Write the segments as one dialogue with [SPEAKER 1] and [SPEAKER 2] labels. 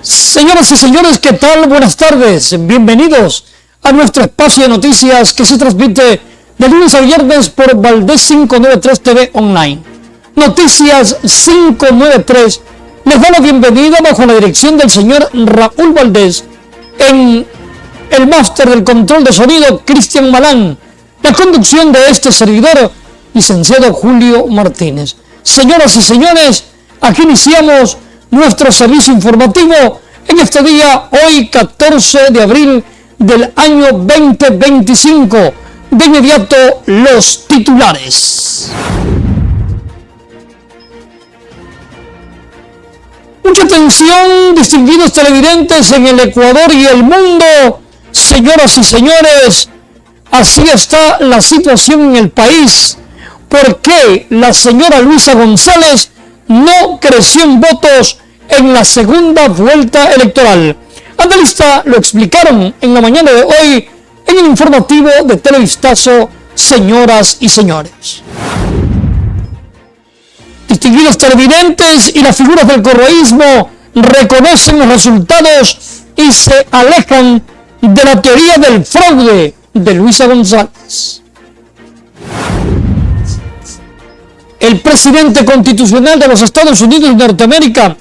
[SPEAKER 1] Señoras y señores, ¿qué tal? Buenas tardes. Bienvenidos a nuestro espacio de noticias que se transmite de lunes a viernes por Valdés 593 TV Online. Noticias 593 les da la bienvenida bajo la dirección del señor Raúl Valdés, en el máster del control de sonido Cristian Malán, la conducción de este servidor, licenciado Julio Martínez. Señoras y señores, aquí iniciamos nuestro servicio informativo en este día, hoy 14 de abril del año 2025. De inmediato, los titulares. Mucha atención, distinguidos televidentes en el Ecuador y el mundo. Señoras y señores, así está la situación en el país. ¿Por qué la señora Luisa González no creció en votos en la segunda vuelta electoral? Analistas lo explicaron en la mañana de hoy en el informativo de Televistazo, señoras y señores. Distinguidos televidentes y las figuras del correísmo reconocen los resultados y se alejan de la teoría del fraude de Luisa González. El presidente constitucional de los Estados Unidos de Norteamérica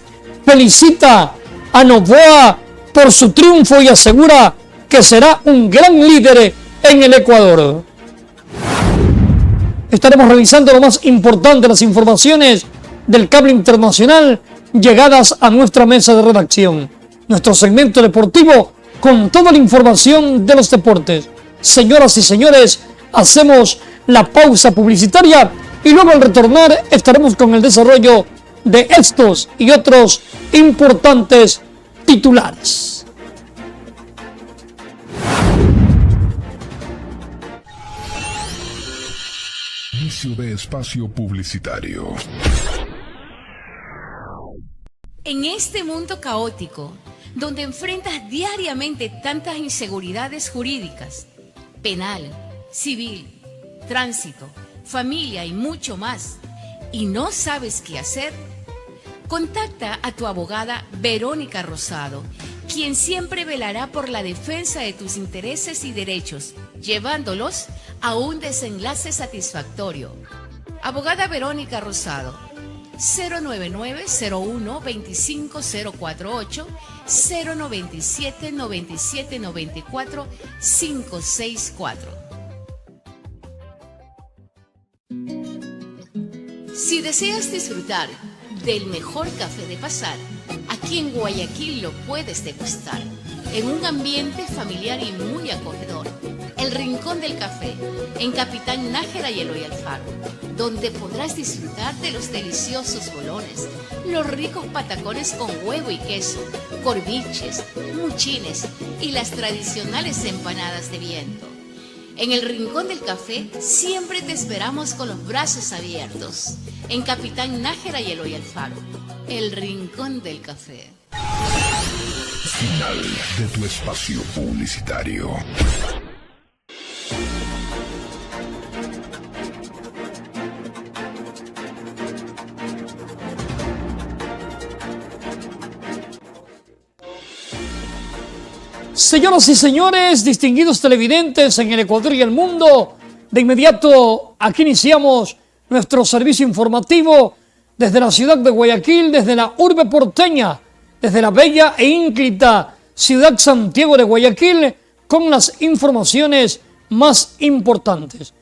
[SPEAKER 1] felicita a Noboa por su triunfo y asegura que será un gran líder en el Ecuador. Estaremos revisando lo más importante, las informaciones del cable internacional llegadas a nuestra mesa de redacción. Nuestro segmento deportivo con toda la información de los deportes. Señoras y señores, hacemos la pausa publicitaria y luego al retornar estaremos con el desarrollo de estos y otros importantes titulares.
[SPEAKER 2] Inicio de espacio publicitario.
[SPEAKER 3] En este mundo caótico, donde enfrentas diariamente tantas inseguridades jurídicas, penal, civil, tránsito, familia y mucho más, y no sabes qué hacer, contacta a tu abogada Verónica Rosado, quien siempre velará por la defensa de tus intereses y derechos, llevándolos a un desenlace satisfactorio. Abogada Verónica Rosado, 099-01-25048, 097-9794-564. Si deseas disfrutar del mejor café de pasar, aquí en Guayaquil lo puedes degustar, en un ambiente familiar y muy acogedor. El Rincón del Café, en Capitán Nájera y Eloy Alfaro, donde podrás disfrutar de los deliciosos bolones, los ricos patacones con huevo y queso, corviches, muchines y las tradicionales empanadas de viento. En el Rincón del Café siempre te esperamos con los brazos abiertos. En Capitán Nájera y Eloy Alfaro, el Rincón del Café.
[SPEAKER 2] Final de tu espacio publicitario.
[SPEAKER 1] Señoras y señores, distinguidos televidentes en el Ecuador y el mundo, de inmediato aquí iniciamos nuestro servicio informativo desde la ciudad de Guayaquil, desde la urbe porteña, desde la bella e ínclita ciudad Santiago de Guayaquil, con las informaciones más importantes.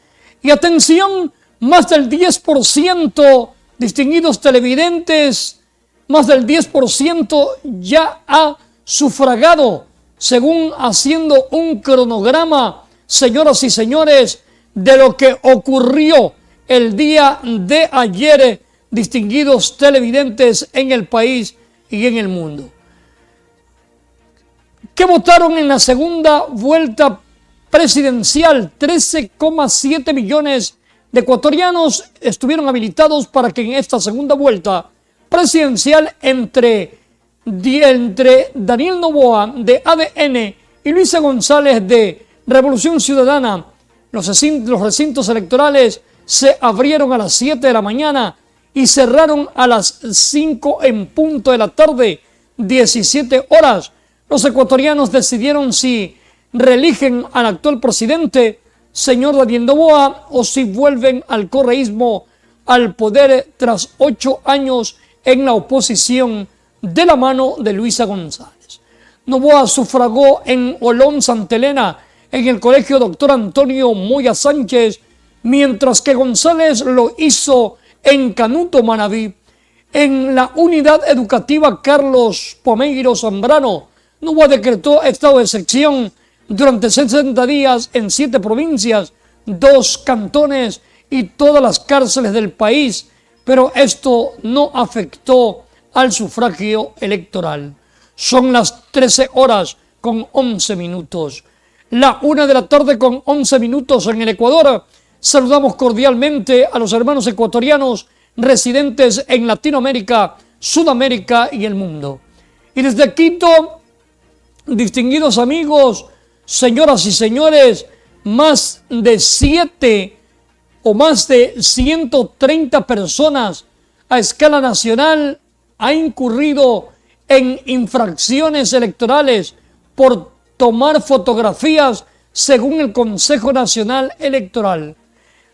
[SPEAKER 1] Y atención, más del 10%, distinguidos televidentes, más del 10% ya ha sufragado, según haciendo un cronograma, señoras y señores, de lo que ocurrió el día de ayer, distinguidos televidentes en el país y en el mundo. ¿Qué votaron en la segunda vuelta presidencial? 13,7 millones de ecuatorianos estuvieron habilitados para que en esta segunda vuelta presidencial entre Daniel Noboa de ADN y Luisa González de Revolución Ciudadana, los recintos electorales se abrieron a las 7 de la mañana y cerraron a las 5 en punto de la tarde, 17 horas, los ecuatorianos decidieron si reeligen al actual presidente, señor Daniel Noboa, o si vuelven al correísmo al poder tras 8 años en la oposición de la mano de Luisa González. Noboa sufragó en Olón, Santa Elena, en el colegio Dr. Antonio Moya Sánchez, mientras que González lo hizo en Canuto, Manabí. En la unidad educativa Carlos Pomeiro Zambrano, Noboa decretó estado de excepción durante 60 días en 7 provincias, 2 cantones y todas las cárceles del país, pero esto no afectó al sufragio electoral. Son las 13 horas con 11 minutos. La 1 de la tarde con 11 minutos en el Ecuador. Saludamos cordialmente a los hermanos ecuatorianos residentes en Latinoamérica, Sudamérica y el mundo. Y desde Quito, distinguidos amigos, señoras y señores, más de 130 personas a escala nacional han incurrido en infracciones electorales por tomar fotografías según el Consejo Nacional Electoral.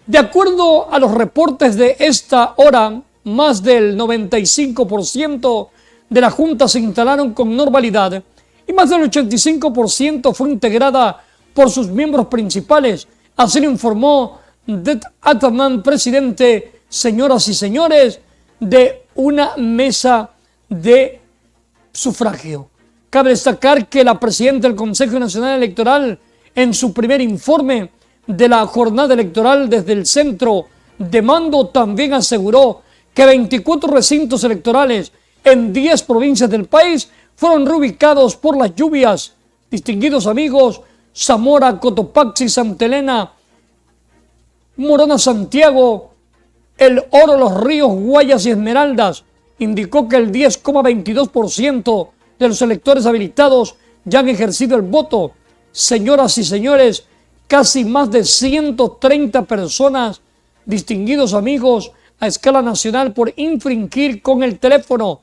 [SPEAKER 1] De acuerdo a los reportes de esta hora, más del 95% de la Junta se instalaron con normalidad y más del 85% fue integrada por sus miembros principales. Así lo informó Det Ataman, presidente, señoras y señores, de una mesa de sufragio. Cabe destacar que la presidenta del Consejo Nacional Electoral, en su primer informe de la jornada electoral desde el centro de mando, también aseguró que 24 recintos electorales en 10 provincias del país fueron reubicados por las lluvias. Distinguidos amigos, Zamora, Cotopaxi, Santa Elena, Morona, Santiago, El Oro, Los Ríos, Guayas y Esmeraldas, indicó que el 10,22% de los electores habilitados ya han ejercido el voto. Señoras y señores, casi más de 130 personas, distinguidos amigos, a escala nacional por infringir con el teléfono.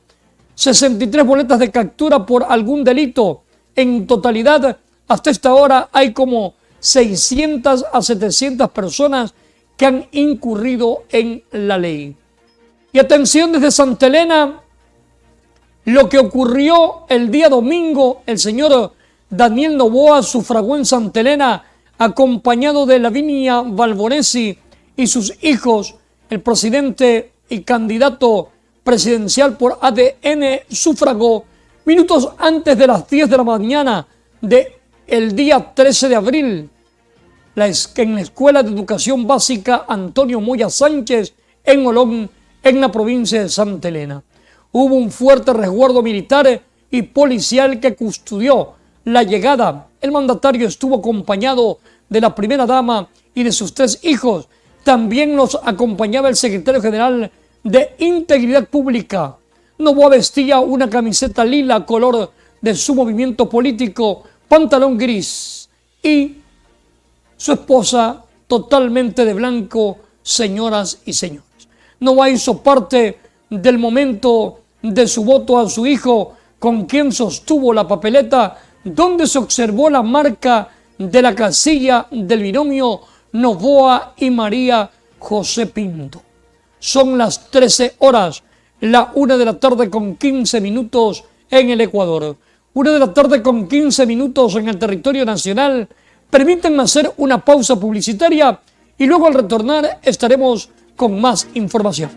[SPEAKER 1] 63 boletas de captura por algún delito. En totalidad, hasta esta hora hay como 600 a 700 personas que han incurrido en la ley. Y atención desde Santa Elena, lo que ocurrió el día domingo, el señor Daniel Noboa sufragó en Santa Elena acompañado de Lavinia Balbonesi y sus hijos. El presidente y candidato presidencial por ADN sufragó minutos antes de las 10 de la mañana del día 13 de abril en la Escuela de Educación Básica Antonio Moya Sánchez en Olón, en la provincia de Santa Elena. Hubo un fuerte resguardo militar y policial que custodió la llegada. El mandatario estuvo acompañado de la primera dama y de sus 3 hijos. También los acompañaba el secretario general de Integridad Pública. Noboa vestía una camiseta lila, color de su movimiento político, pantalón gris, y su esposa totalmente de blanco, señoras y señores. Noboa hizo parte del momento de su voto a su hijo, con quien sostuvo la papeleta donde se observó la marca de la casilla del binomio Noboa y María José Pinto. Son las 13 horas, la 1 de la tarde con 15 minutos en el Ecuador. 1 de la tarde con 15 minutos en el territorio nacional. Permítanme hacer una pausa publicitaria y luego al retornar estaremos con más información.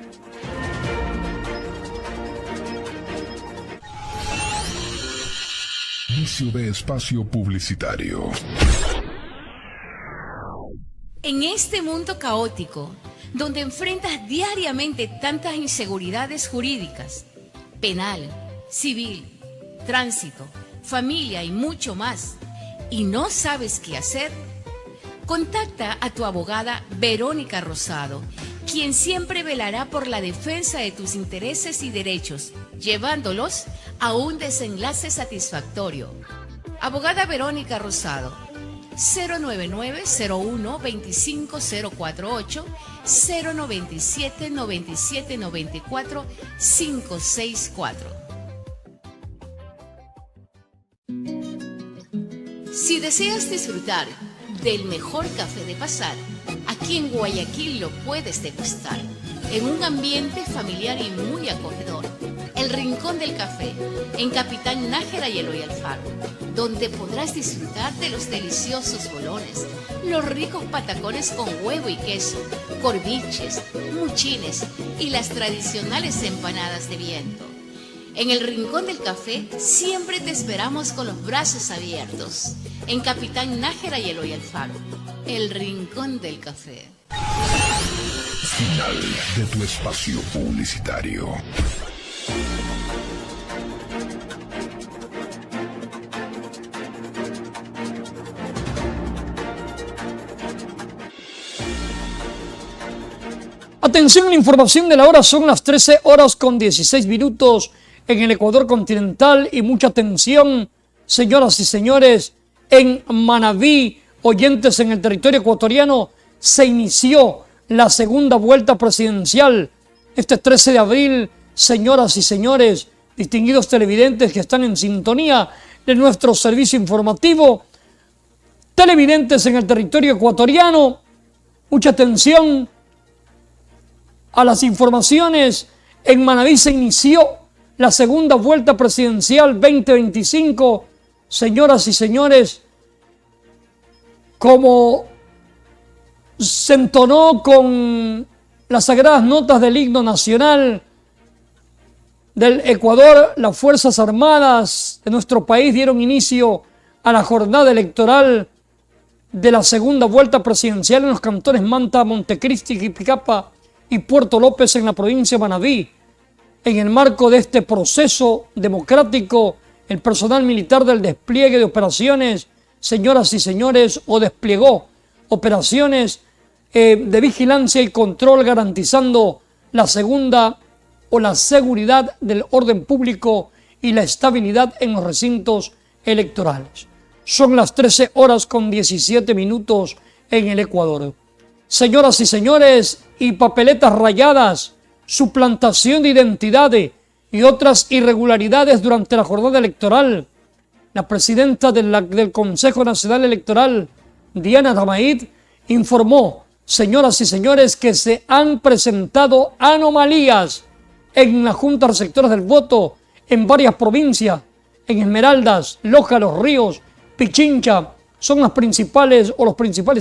[SPEAKER 2] Inicio de espacio publicitario.
[SPEAKER 3] En este mundo caótico, donde enfrentas diariamente tantas inseguridades jurídicas, penal, civil, tránsito, familia y mucho más, y no sabes qué hacer, contacta a tu abogada Verónica Rosado, quien siempre velará por la defensa de tus intereses y derechos, llevándolos a un desenlace satisfactorio. Abogada Verónica Rosado, 099-01-25048, 097-9794-564. Si deseas disfrutar del mejor café de pasar, aquí en Guayaquil lo puedes degustar. En un ambiente familiar y muy acogedor. El Rincón del Café, en Capitán Nájera y Eloy Alfaro, donde podrás disfrutar de los deliciosos bolones, los ricos patacones con huevo y queso, corviches, muchines y las tradicionales empanadas de viento. En el Rincón del Café siempre te esperamos con los brazos abiertos. En Capitán Nájera y Eloy Alfaro, el Rincón del Café.
[SPEAKER 2] Final de tu espacio publicitario.
[SPEAKER 1] Atención, la información de la hora, son las 13 horas con 16 minutos en el Ecuador continental y mucha atención, señoras y señores, en Manabí, oyentes en el territorio ecuatoriano, se inició la segunda vuelta presidencial. Este 13 de abril, señoras y señores, distinguidos televidentes que están en sintonía de nuestro servicio informativo, televidentes en el territorio ecuatoriano, mucha atención a las informaciones. En Manabí se inició la segunda vuelta presidencial 2025. Señoras y señores, como se entonó con las sagradas notas del himno nacional del Ecuador, las Fuerzas Armadas de nuestro país dieron inicio a la jornada electoral de la segunda vuelta presidencial en los cantones Manta, Montecristi, Jipicapa y Puerto López en la provincia de Manabí. En el marco de este proceso democrático, el personal militar del despliegue de operaciones, señoras y señores, desplegó operaciones de vigilancia y control garantizando la seguridad del orden público y la estabilidad en los recintos electorales. Son las 13 horas con 17 minutos en el Ecuador. Señoras y señores, y papeletas rayadas, suplantación de identidades y otras irregularidades durante la jornada electoral. La presidenta del Consejo Nacional Electoral, Diana Tamaid, informó, señoras y señores, que se han presentado anomalías en las juntas receptoras del voto en varias provincias. En Esmeraldas, Loja, Los Ríos, Pichincha son los principales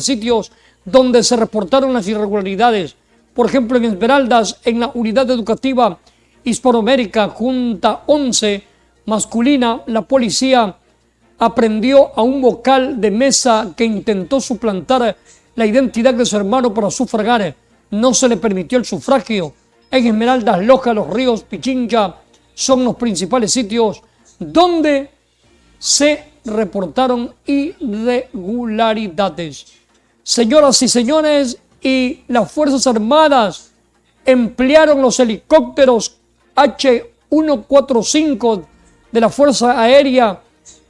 [SPEAKER 1] sitios donde se reportaron las irregularidades. Por ejemplo, en Esmeraldas, en la unidad educativa Hispanoamérica, Junta 11 masculina, la policía aprendió a un vocal de mesa que intentó suplantar la identidad de su hermano para sufragar. No se le permitió el sufragio. En Esmeraldas, Loja, Los Ríos, Pichincha son los principales sitios donde se reportaron irregularidades. Señoras y señores, y las Fuerzas Armadas emplearon los helicópteros H-145 de la Fuerza Aérea,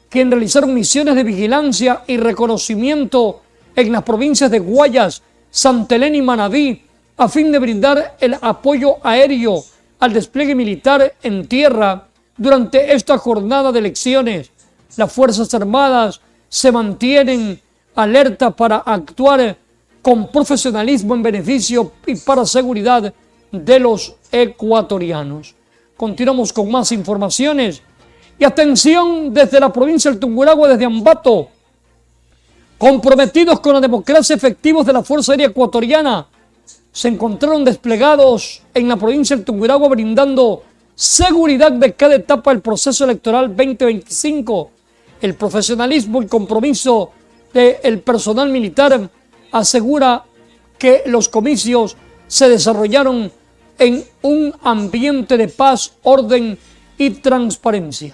[SPEAKER 1] quien realizaron misiones de vigilancia y reconocimiento en las provincias de Guayas, Santa Elena y Manabí, a fin de brindar el apoyo aéreo al despliegue militar en tierra durante esta jornada de elecciones. Las Fuerzas Armadas se mantienen alerta para actuar con profesionalismo en beneficio y para seguridad de los ecuatorianos. Continuamos con más informaciones. Y atención, desde la provincia del Tungurahua, desde Ambato, comprometidos con la democracia, efectivos de la Fuerza Aérea Ecuatoriana se encontraron desplegados en la provincia del Tungurahua brindando seguridad de cada etapa del proceso electoral 2025. El profesionalismo y compromiso del personal militar asegura que los comicios se desarrollaron en un ambiente de paz, orden y transparencia.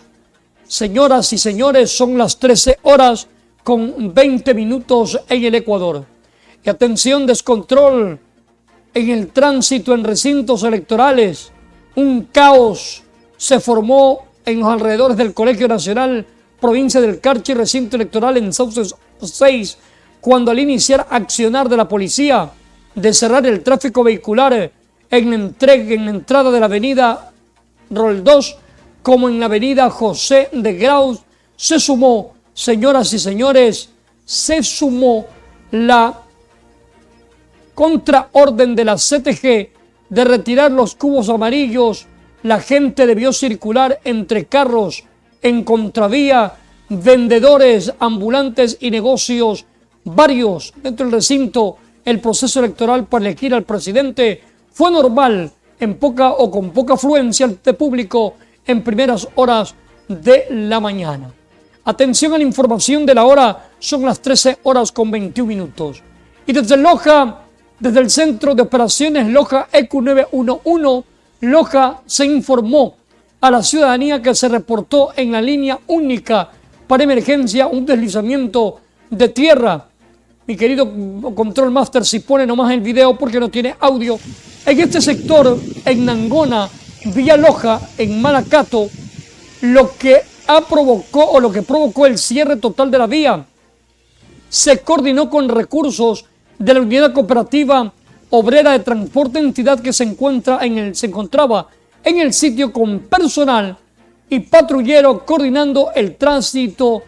[SPEAKER 1] Señoras y señores, son las 13 horas con 20 minutos en el Ecuador. Y atención, descontrol en el tránsito en recintos electorales. Un caos se formó en los alrededores del Colegio Nacional, provincia del Carchi, recinto electoral en Sauces 6, cuando al iniciar accionar de la policía de cerrar el tráfico vehicular en la entrada de la avenida Roldós como en la avenida José de Graus, se sumó Señoras y señores, se sumó la contraorden de la CTG de retirar los cubos amarillos. La gente debió circular entre carros en contravía, vendedores, ambulantes y negocios varios dentro del recinto. El proceso electoral para elegir al presidente fue normal, en poca o con poca afluencia de público en primeras horas de la mañana. Atención a la información de la hora, son las 13 horas con 21 minutos. Y desde Loja, desde el Centro de Operaciones Loja EQ911, Loja se informó a la ciudadanía que se reportó en la línea única para emergencia un deslizamiento de tierra. Mi querido Control Master, si pone nomás el video porque no tiene audio. En este sector, en Nangona, Villa Loja, en Malacato, lo que provocó el cierre total de la vía. Se coordinó con recursos de la Unidad Cooperativa Obrera de Transporte, entidad que se encontraba en el sitio con personal y patrullero coordinando el tránsito,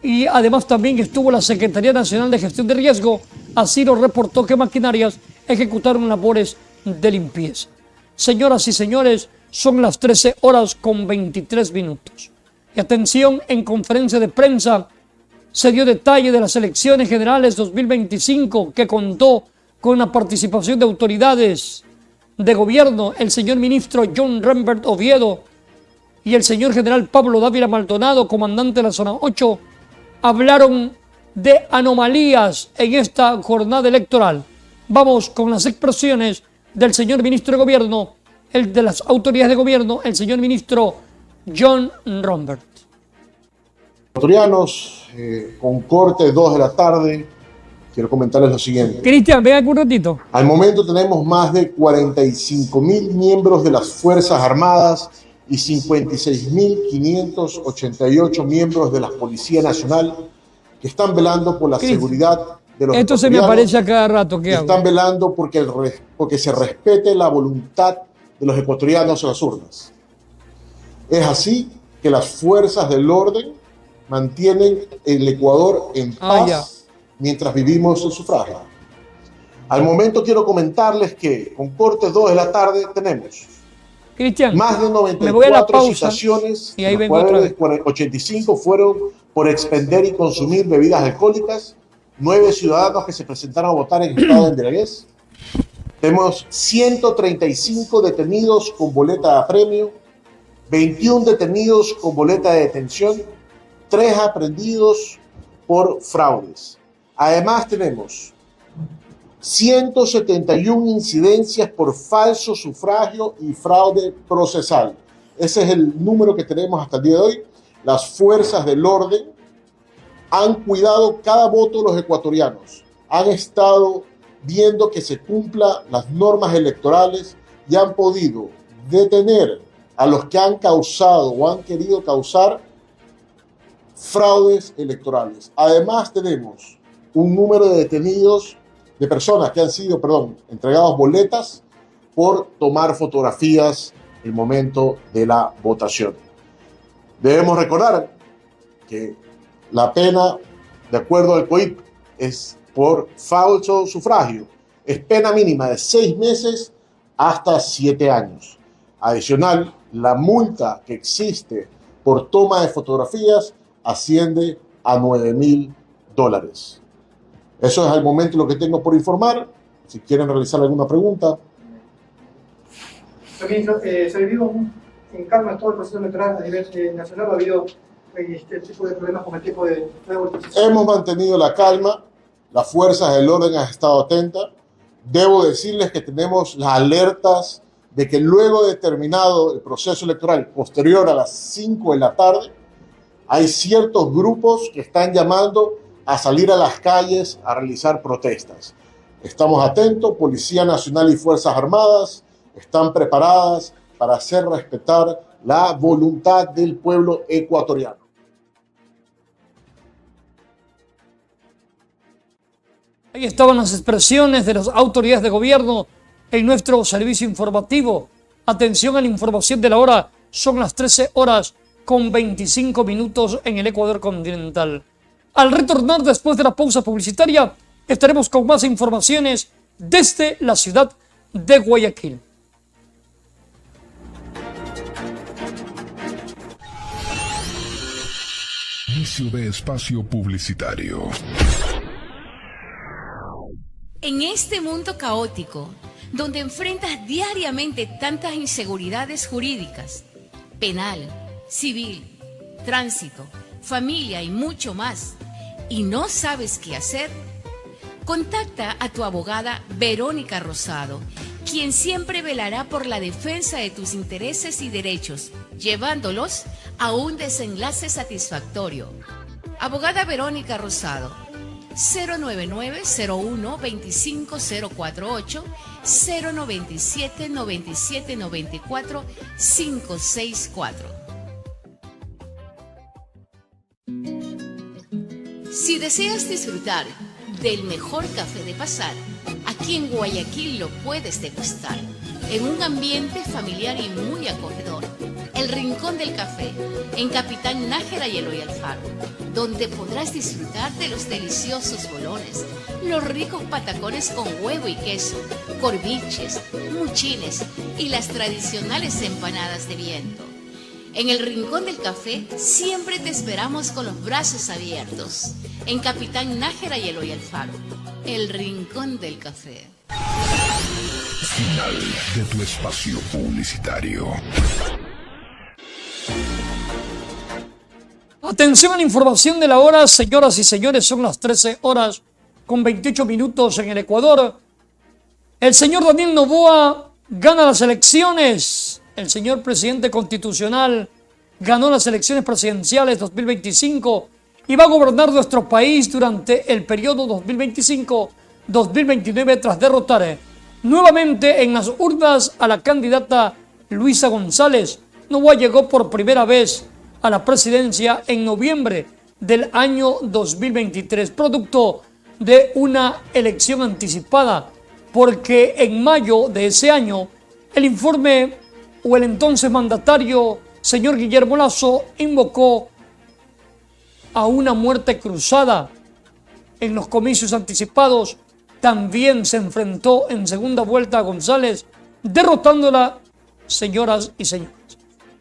[SPEAKER 1] y además también estuvo la Secretaría Nacional de Gestión de Riesgo. Así lo reportó que maquinarias ejecutaron labores de limpieza. Señoras y señores, son las 13 horas con 23 minutos. Y atención, en conferencia de prensa se dio detalle de las elecciones generales 2025 que contó con la participación de autoridades de gobierno, el señor ministro John Rembert Oviedo y el señor general Pablo Dávila Maldonado, comandante de la zona 8, hablaron de anomalías en esta jornada electoral. Vamos con las expresiones del señor ministro de gobierno, el de las autoridades de gobierno, el señor ministro John Rembert.
[SPEAKER 4] Ecuatorianos, con corte 2 de la tarde, quiero comentarles lo siguiente.
[SPEAKER 1] Cristian, ven aquí un ratito.
[SPEAKER 4] Al momento tenemos más de 45.000 miembros de las Fuerzas Armadas y 56.588 miembros de la Policía Nacional que están velando por la seguridad de los
[SPEAKER 1] Esto se me aparece a cada rato. ¿Qué hago?
[SPEAKER 4] Están velando porque se respete la voluntad de los ecuatorianos en las urnas. Es así que las fuerzas del orden mantienen el Ecuador en paz mientras vivimos el sufragio. Al momento quiero comentarles que con corte 2 de la tarde tenemos
[SPEAKER 1] Cristian,
[SPEAKER 4] más de
[SPEAKER 1] me voy a la
[SPEAKER 4] 94
[SPEAKER 1] pausa,
[SPEAKER 4] citaciones,
[SPEAKER 1] y ahí
[SPEAKER 4] las
[SPEAKER 1] vengo otra vez.
[SPEAKER 4] 85 fueron por expender y consumir bebidas alcohólicas, 9 ciudadanos que se presentaron a votar en estado de embriaguez. Tenemos 135 detenidos con boleta de apremio, 21 detenidos con boleta de detención, 3 aprehendidos por fraudes. Además tenemos 171 incidencias por falso sufragio y fraude procesal. Ese es el número que tenemos hasta el día de hoy. Las fuerzas del orden han cuidado cada voto de los ecuatorianos. Han estado viendo que se cumplan las normas electorales y han podido detener a los que han causado o han querido causar fraudes electorales. Además tenemos un número de detenidos, de personas que han sido, entregados boletas por tomar fotografías en el momento de la votación. Debemos recordar que la pena, de acuerdo al COIP, es por falso sufragio. Es pena mínima de 6 meses hasta 7 años. Adicional, la multa que existe por toma de fotografías asciende a $9.000. Eso es al momento lo que tengo por informar. Si quieren realizar alguna pregunta.
[SPEAKER 5] Ministro, se ha vivido en calma todo el proceso electoral a nivel nacional. ¿Ha habido este tipo de problemas con el tipo de revolutización?
[SPEAKER 4] Hemos mantenido la calma. Las fuerzas del orden han estado atentas. Debo decirles que tenemos las alertas de que luego de terminado el proceso electoral, posterior a las 5 de la tarde, hay ciertos grupos que están llamando a salir a las calles a realizar protestas. Estamos atentos, Policía Nacional y Fuerzas Armadas están preparadas para hacer respetar la voluntad del pueblo ecuatoriano.
[SPEAKER 1] Ahí estaban las expresiones de las autoridades de gobierno en nuestro servicio informativo. Atención a la información de la hora, son las 13 horas con 25 minutos en el Ecuador continental. Al retornar después de la pausa publicitaria, estaremos con más informaciones desde la ciudad de Guayaquil.
[SPEAKER 2] Inicio de espacio publicitario.
[SPEAKER 3] En este mundo caótico, donde enfrentas diariamente tantas inseguridades jurídicas, penal, civil, tránsito, familia y mucho más, y no sabes qué hacer, contacta a tu abogada Verónica Rosado, quien siempre velará por la defensa de tus intereses y derechos, llevándolos a un desenlace satisfactorio. Abogada Verónica Rosado, 099-01-25048, 097-9794 564. Si deseas disfrutar del mejor café de pasar, aquí en Guayaquil lo puedes degustar, en un ambiente familiar y muy acogedor. El Rincón del Café, en Capitán Nájera y Eloy Alfaro, donde podrás disfrutar de los deliciosos bolones, los ricos patacones con huevo y queso, corviches, muchines y las tradicionales empanadas de viento. En el Rincón del Café siempre te esperamos con los brazos abiertos. En Capitán Nájera y Eloy Alfaro, el Rincón del Café.
[SPEAKER 2] Final de tu espacio publicitario.
[SPEAKER 1] Atención a la información de la hora, señoras y señores, son las 13 horas con 28 minutos en el Ecuador. El señor Daniel Noboa gana las elecciones. El señor presidente constitucional ganó las elecciones presidenciales 2025 y va a gobernar nuestro país durante el periodo 2025-2029 tras derrotar nuevamente en las urnas a la candidata Luisa González. Noboa llegó por primera vez a la presidencia en noviembre del año 2023, producto de una elección anticipada, porque en mayo de ese año el informe o el entonces mandatario, señor Guillermo Lasso, invocó a una muerte cruzada. En los comicios anticipados también se enfrentó en segunda vuelta a González, derrotándola, señoras y señores.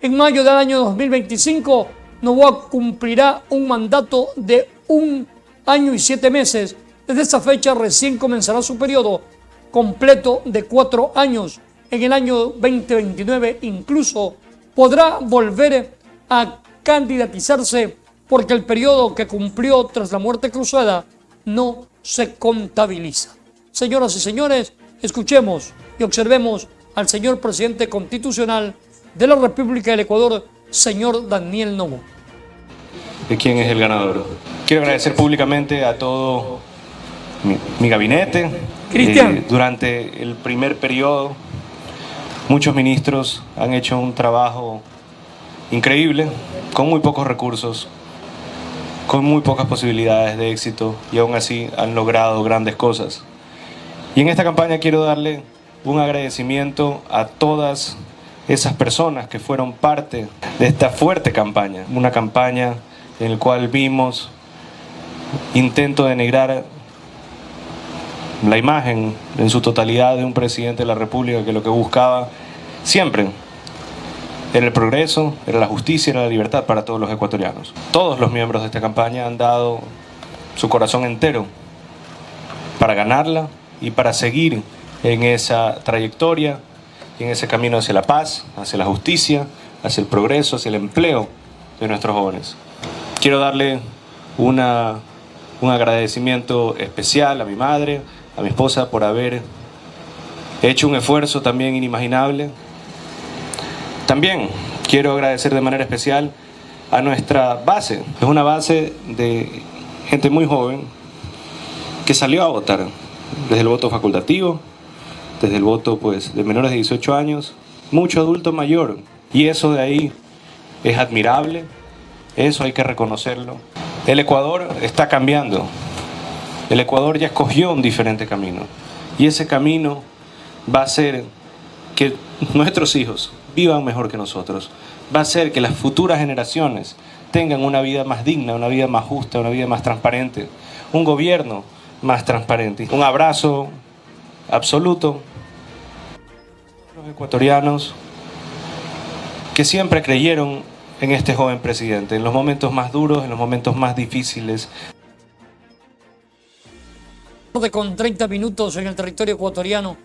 [SPEAKER 1] En mayo del año 2025, Noboa cumplirá un mandato de 1 año y 7 meses. Desde esa fecha recién comenzará su periodo completo de 4 años. En el año 2029 incluso podrá volver a candidatizarse porque el periodo que cumplió tras la muerte cruzada no se contabiliza. Señoras y señores, escuchemos y observemos al señor presidente constitucional de la República del Ecuador, señor Daniel Noboa.
[SPEAKER 6] ¿De quién es el ganador? Quiero agradecer públicamente a todo mi gabinete.
[SPEAKER 1] Cristian.
[SPEAKER 6] Durante el primer periodo, muchos ministros han hecho un trabajo increíble, con muy pocos recursos, con muy pocas posibilidades de éxito, y aún así han logrado grandes cosas. Y en esta campaña quiero darle un agradecimiento a todas esas personas que fueron parte de esta fuerte campaña, una campaña en la cual vimos intento de denigrar la imagen en su totalidad de un presidente de la República que lo que buscaba siempre era el progreso, era la justicia, era la libertad para todos los ecuatorianos. Todos los miembros de esta campaña han dado su corazón entero para ganarla y para seguir en esa trayectoria, en ese camino hacia la paz, hacia la justicia, hacia el progreso, hacia el empleo de nuestros jóvenes. Quiero darle un agradecimiento especial a mi madre, a mi esposa, por haber hecho un esfuerzo también inimaginable. También quiero agradecer de manera especial a nuestra base. Es una base de gente muy joven que salió a votar, desde el voto facultativo, desde el voto de menores de 18 años, mucho adulto mayor. Y eso de ahí es admirable, eso hay que reconocerlo. El Ecuador está cambiando. El Ecuador ya escogió un diferente camino. Y ese camino va a hacer que nuestros hijos vivan mejor que nosotros. Va a hacer que las futuras generaciones tengan una vida más digna, una vida más justa, una vida más transparente, un gobierno más transparente. Un abrazo absoluto a los ecuatorianos que siempre creyeron en este joven presidente, en los momentos más duros, en los momentos más difíciles.
[SPEAKER 1] Con 30 minutos en el territorio ecuatoriano,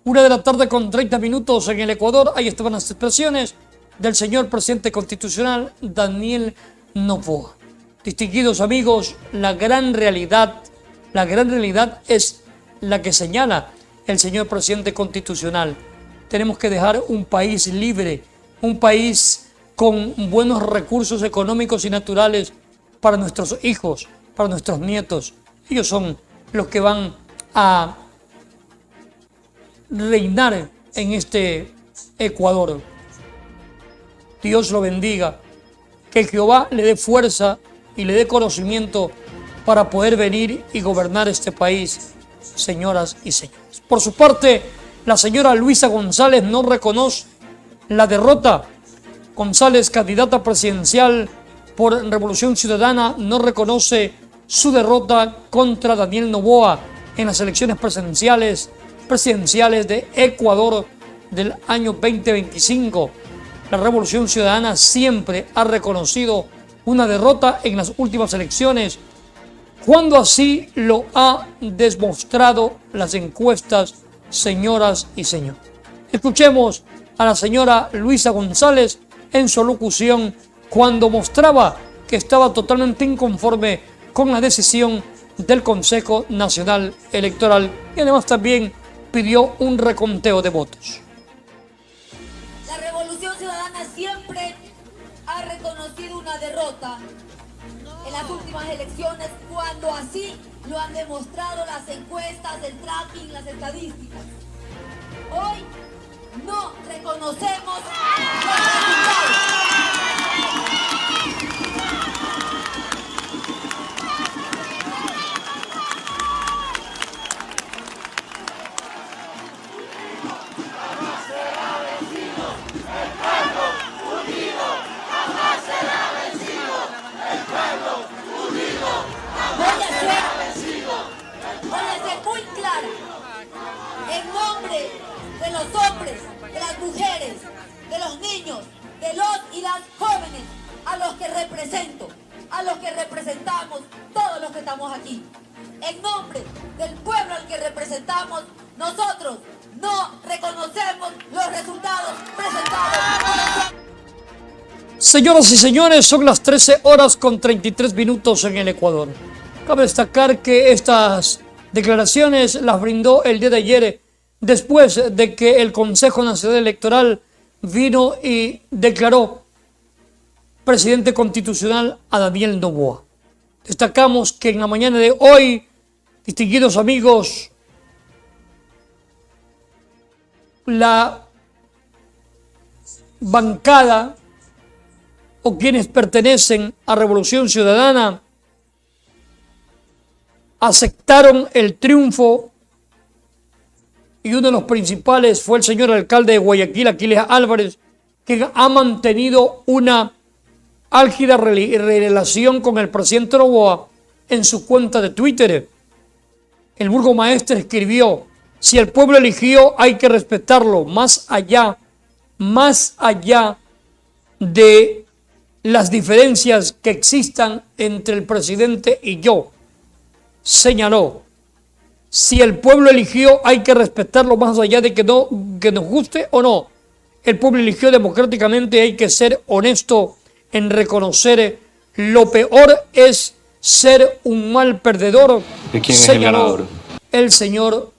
[SPEAKER 1] 1 de la tarde con 30 minutos en el Ecuador. Ahí estaban las expresiones del señor presidente constitucional Daniel Noboa. Distinguidos amigos, la gran realidad es la que señala el señor presidente constitucional. Tenemos que dejar un país libre, un país con buenos recursos económicos y naturales para nuestros hijos, para nuestros nietos. Ellos son los que van a reinar en este Ecuador. Dios lo bendiga, que Jehová le dé fuerza y le dé conocimiento para poder venir y gobernar este país, señoras y señores. Por su parte, la señora Luisa González no reconoce la derrota. González, candidata presidencial por Revolución Ciudadana, no reconoce su derrota contra Daniel Noboa en las elecciones presidenciales de Ecuador del año 2025. La Revolución Ciudadana siempre ha reconocido una derrota en las últimas elecciones, cuando así lo ha demostrado las encuestas, señoras y señores. Escuchemos a la señora Luisa González en su locución cuando mostraba que estaba totalmente inconforme con la decisión del Consejo Nacional Electoral y además también pidió un reconteo de votos.
[SPEAKER 7] La Revolución Ciudadana siempre ha reconocido una derrota en las últimas elecciones, cuando así lo han demostrado las encuestas, el tracking, las estadísticas. Hoy no reconocemos los resultados. Voy a ser muy clara. En nombre de los hombres, de las mujeres, de los niños, de los y las jóvenes, a los que represento, a los que representamos, todos los que estamos aquí. En nombre del pueblo al que representamos, nosotros no reconocemos los resultados presentados.
[SPEAKER 1] Señoras y señores, son las 13 horas con 33 minutos en el Ecuador. Cabe destacar que estas declaraciones las brindó el día de ayer, después de que el Consejo Nacional Electoral vino y declaró presidente constitucional a Daniel Noboa. Destacamos que en la mañana de hoy, distinguidos amigos, la bancada o quienes pertenecen a Revolución Ciudadana aceptaron el triunfo, y uno de los principales fue el señor alcalde de Guayaquil, Aquiles Álvarez, que ha mantenido una álgida relación con el presidente Noboa en su cuenta de Twitter. El burgomaestre escribió: si el pueblo eligió, hay que respetarlo, más allá de las diferencias que existan entre el presidente y yo. Señaló: si el pueblo eligió, hay que respetarlo más allá de que nos guste o no. El pueblo eligió democráticamente, hay que ser honesto en reconocer. Lo peor es ser un mal perdedor.
[SPEAKER 6] ¿De quién es el ganador?
[SPEAKER 1] El señor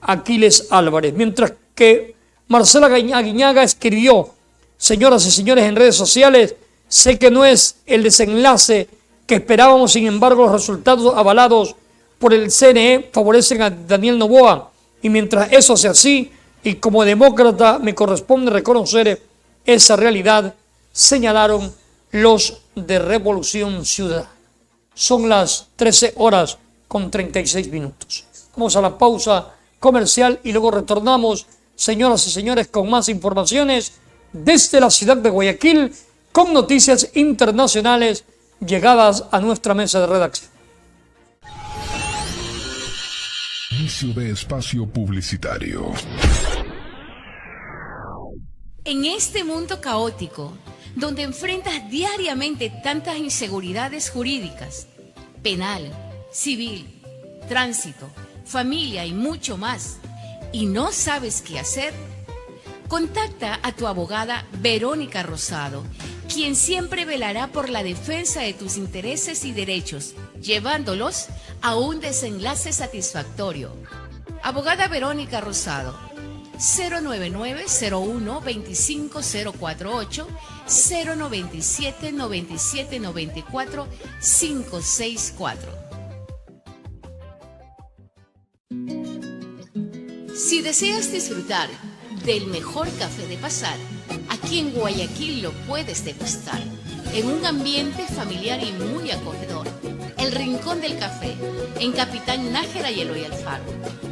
[SPEAKER 1] Aquiles Álvarez. Mientras que Marcela Aguiñaga escribió: señoras y señores, en redes sociales, sé que no es el desenlace que esperábamos, sin embargo los resultados avalados por el CNE favorecen a Daniel Noboa, y mientras eso sea así, y como demócrata me corresponde reconocer esa realidad, señalaron los de Revolución Ciudadana. Son las 13 horas con 36 minutos. Vamos a la pausa comercial y luego retornamos. señoras y señores, con más informaciones desde la ciudad de Guayaquil, con noticias internacionales llegadas a nuestra mesa de redacción.
[SPEAKER 2] Inicio de espacio publicitario.
[SPEAKER 3] En este mundo caótico, donde enfrentas diariamente tantas inseguridades jurídicas, penal, civil, tránsito, familia y mucho más, y no sabes qué hacer, contacta a tu abogada Verónica Rosado, quien siempre velará por la defensa de tus intereses y derechos, llevándolos a un desenlace satisfactorio. Abogada Verónica Rosado, 099-01-25048, 097-9794-564. Si deseas disfrutar del mejor café de pasar, aquí en Guayaquil lo puedes degustar, en un ambiente familiar y muy acogedor. El Rincón del Café, en Capitán Nájera y Eloy Alfaro,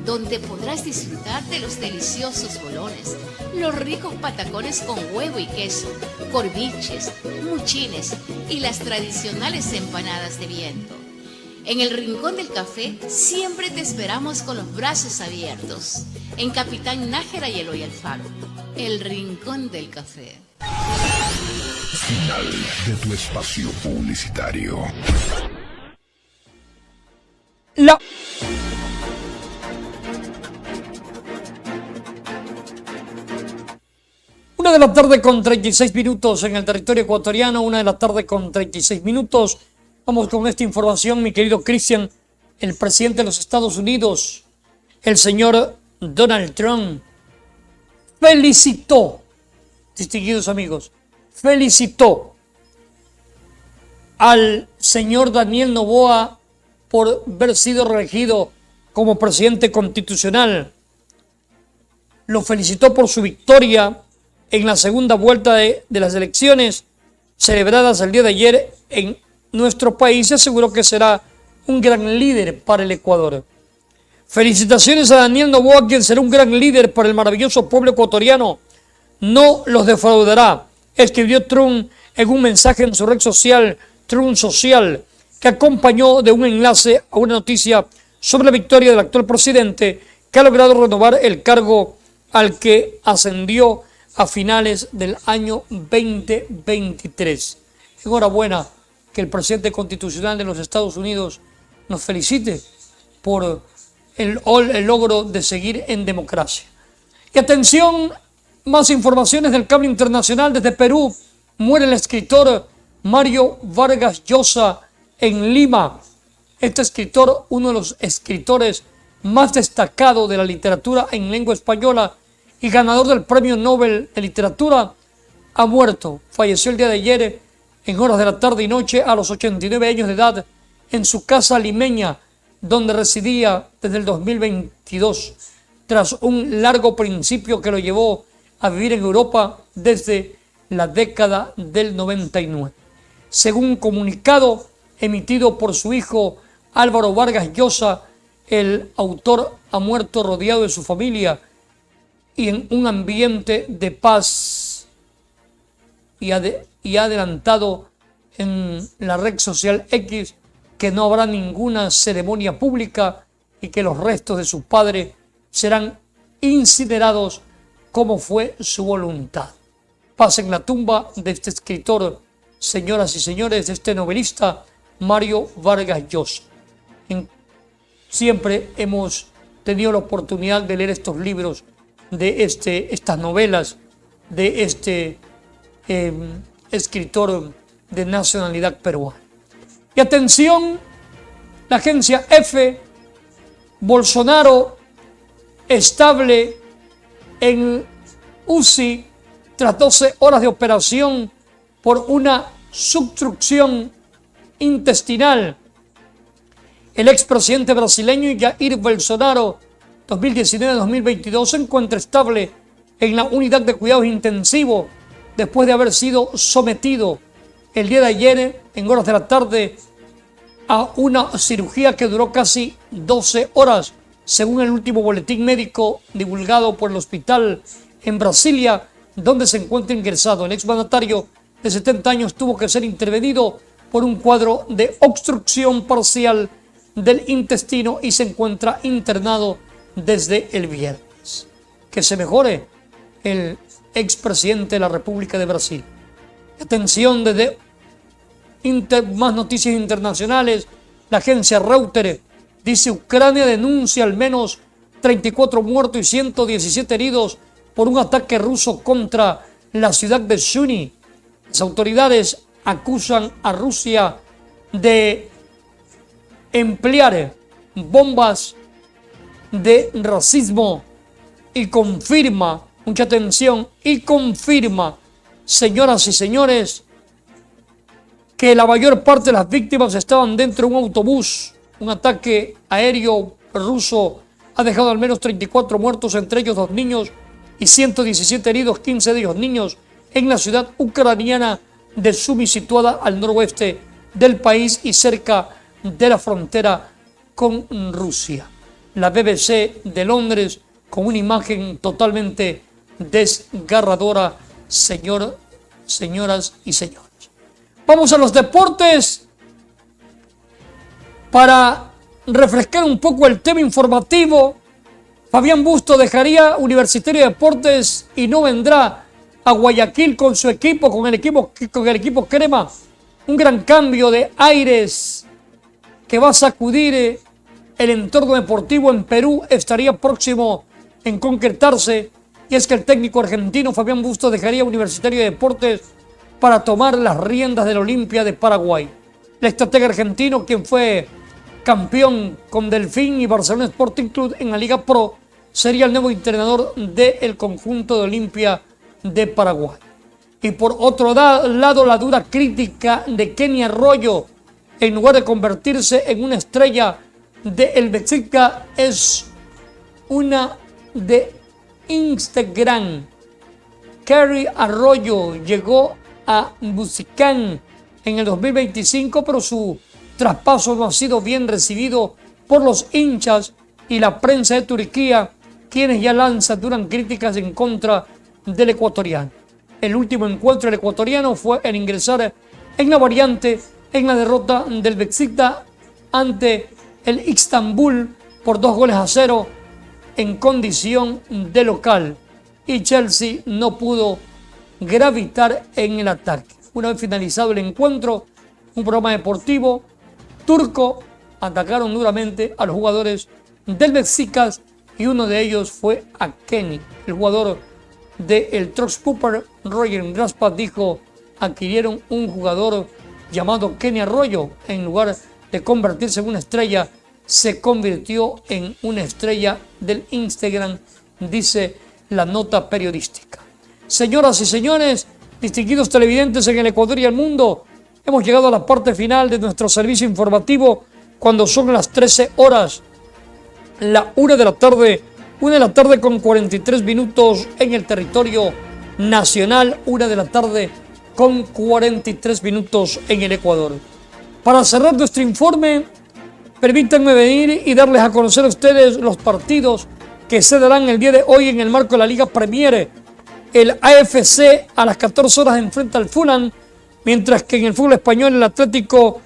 [SPEAKER 3] donde podrás disfrutar de los deliciosos bolones, los ricos patacones con huevo y queso, corviches, muchines y las tradicionales empanadas de viento. En el Rincón del Café siempre te esperamos con los brazos abiertos. En Capitán Nájera y Eloy Alfaro, el Rincón del Café.
[SPEAKER 2] Final de tu espacio publicitario.
[SPEAKER 1] Una de la tarde con 36 minutos en el territorio ecuatoriano, 1 de la tarde con 36 minutos. Vamos con esta información, mi querido Cristian. El presidente de los Estados Unidos, el señor Donald Trump, felicitó, distinguidos amigos, felicitó al señor Daniel Noboa por haber sido reelegido como presidente constitucional. Lo felicitó por su victoria en la segunda vuelta de las elecciones celebradas el día de ayer en nuestro país y aseguró que será un gran líder para el Ecuador. Felicitaciones a Daniel Noboa, quien será un gran líder para el maravilloso pueblo ecuatoriano. No los defraudará, escribió Trump en un mensaje en su red social, Trump Social, que acompañó de un enlace a una noticia sobre la victoria del actual presidente, que ha logrado renovar el cargo al que ascendió a finales del año 2023. Enhorabuena, que el presidente constitucional de los Estados Unidos nos felicite por el logro de seguir en democracia. Y atención, más informaciones del cable internacional desde Perú. Muere el escritor Mario Vargas Llosa en Lima. Este escritor, uno de los escritores más destacados de la literatura en lengua española y ganador del Premio Nobel de Literatura, ha muerto. Falleció el día de ayer en horas de la tarde y noche a los 89 años de edad en su casa limeña, donde residía desde el 2022, tras un largo principio que lo llevó a vivir en Europa desde la década del 99. Según un comunicado emitido por su hijo Álvaro Vargas Llosa, el autor ha muerto rodeado de su familia y en un ambiente de paz, y ha adelantado en la red social X que no habrá ninguna ceremonia pública y que los restos de su padre serán incinerados como fue su voluntad. Paz en la tumba de este escritor, señoras y señores, de este novelista Mario Vargas Llosa. Siempre hemos tenido la oportunidad de leer estos libros, de estas novelas, de este escritor de nacionalidad peruana. Y atención, la agencia EFE, Bolsonaro estable en UCI tras 12 horas de operación por una obstrucción intestinal. El expresidente brasileño Jair Bolsonaro, 2019-2022, se encuentra estable en la unidad de cuidados intensivos después de haber sido sometido el día de ayer, en horas de la tarde, a una cirugía que duró casi 12 horas, según el último boletín médico divulgado por el hospital en Brasilia, donde se encuentra ingresado. El exmandatario de 70 años tuvo que ser intervenido por un cuadro de obstrucción parcial del intestino y se encuentra internado desde el viernes. Que se mejore el expresidente de la República de Brasil. Atención, desde más noticias internacionales, la agencia Reuters dice: Ucrania denuncia al menos 34 muertos y 117 heridos por un ataque ruso contra la ciudad de Sumy. Las autoridades acusan a Rusia de emplear bombas de racismo y confirma, mucha atención, y confirma, señoras y señores, que la mayor parte de las víctimas estaban dentro de un autobús. Un ataque aéreo ruso ha dejado al menos 34 muertos, entre ellos 2 niños, y 117 heridos, 15 de ellos niños, en la ciudad ucraniana de Sumy, situada al noroeste del país y cerca de la frontera con Rusia. La BBC de Londres, con una imagen totalmente desgarradora, señoras y señores. Vamos a los deportes para refrescar un poco el tema informativo. Fabián Busto dejaría Universitario de Deportes y no vendrá a Guayaquil con su equipo, con el equipo Crema. Un gran cambio de aires que va a sacudir el entorno deportivo en Perú. Estaría próximo en concretarse, y es que el técnico argentino Fabián Busto dejaría Universitario de Deportes para tomar las riendas del Olimpia de Paraguay. El estratega argentino, quien fue campeón con Delfín y Barcelona Sporting Club en la Liga Pro, sería el nuevo entrenador del conjunto de Olimpia de Paraguay. Y por otro lado, la dura crítica de Kenny Arroyo, en lugar de convertirse en una estrella del Besiktas, es una de Instagram. Kenny Arroyo llegó a Bucicán en el 2025, pero su traspaso no ha sido bien recibido por los hinchas y la prensa de Turquía, quienes ya duras críticas en contra del ecuatoriano. El último encuentro del ecuatoriano fue el ingresar en la variante en la derrota del Besiktas ante el Istanbul por 2-0 en condición de local, y Chelsea no pudo gravitar en el ataque. Una vez finalizado el encuentro, un programa deportivo turco, atacaron duramente a los jugadores del Besiktas y uno de ellos fue a Kenny. El jugador del Trabzonspor, Roger Graspa, dijo: adquirieron un jugador llamado Kenny Arroyo. En lugar de convertirse en una estrella, se convirtió en una estrella del Instagram, dice la nota periodística. Señoras y señores, distinguidos televidentes en el Ecuador y el mundo, hemos llegado a la parte final de nuestro servicio informativo, cuando son las 13 horas, la 1 de la tarde con 43 minutos en el territorio nacional, 1 de la tarde con 43 minutos en el Ecuador. Para cerrar nuestro informe, permítanme venir y darles a conocer a ustedes los partidos que se darán el día de hoy en el marco de la Liga Premier. El AFC a las 14 horas enfrenta al Fulham, mientras que en el fútbol español el Atlético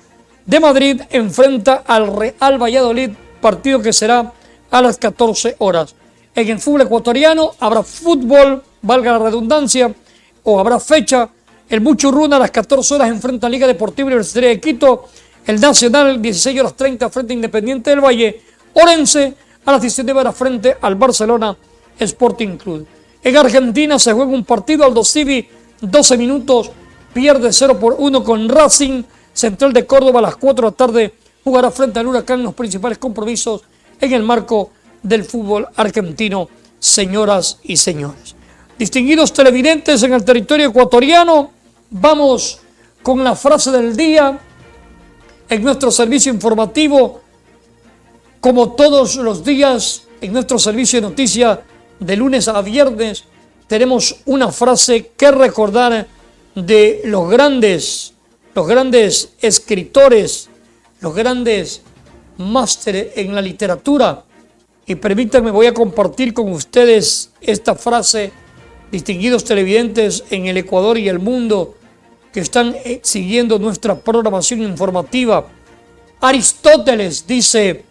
[SPEAKER 1] de Madrid enfrenta al Real Valladolid, partido que será a las 14 horas. En el fútbol ecuatoriano habrá fútbol, valga la redundancia, o habrá fecha. El Muchurruna a las 14 horas enfrenta a Liga Deportiva Universitaria de Quito. El Nacional 16 horas 30 frente a Independiente del Valle. Orense a las 19 horas frente al Barcelona Sporting Club. En Argentina se juega un partido. Aldo Civi, 12 minutos, pierde 0-1 con Racing. Central de Córdoba a las 4 de la tarde jugará frente al Huracán los principales compromisos en el marco del fútbol argentino, señoras y señores. Distinguidos televidentes en el territorio ecuatoriano, vamos con la frase del día en nuestro servicio informativo. Como todos los días, en nuestro servicio de noticias de lunes a viernes, tenemos una frase que recordar de los grandes escritores, los grandes másteres en la literatura, Y permítanme, voy a compartir con ustedes esta frase, distinguidos televidentes en el Ecuador y el mundo que están siguiendo nuestra programación informativa. Aristóteles dice: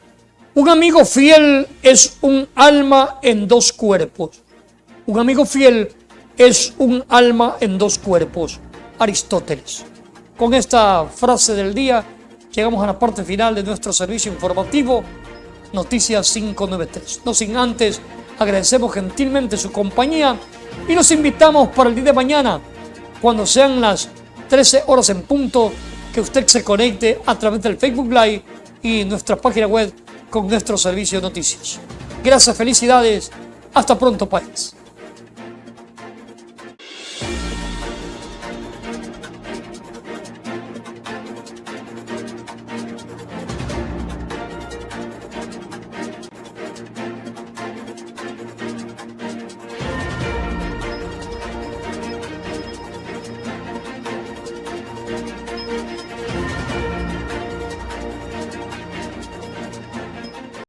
[SPEAKER 1] un amigo fiel es un alma en dos cuerpos. Un amigo fiel es un alma en dos cuerpos. Aristóteles. Con esta frase del día llegamos a la parte final de nuestro servicio informativo Noticias 593. No sin antes agradecemos gentilmente su compañía y los invitamos para el día de mañana, cuando sean las 13 horas en punto, que usted se conecte a través del Facebook Live y nuestra página web con nuestro servicio de noticias. Gracias, felicidades, hasta pronto, país.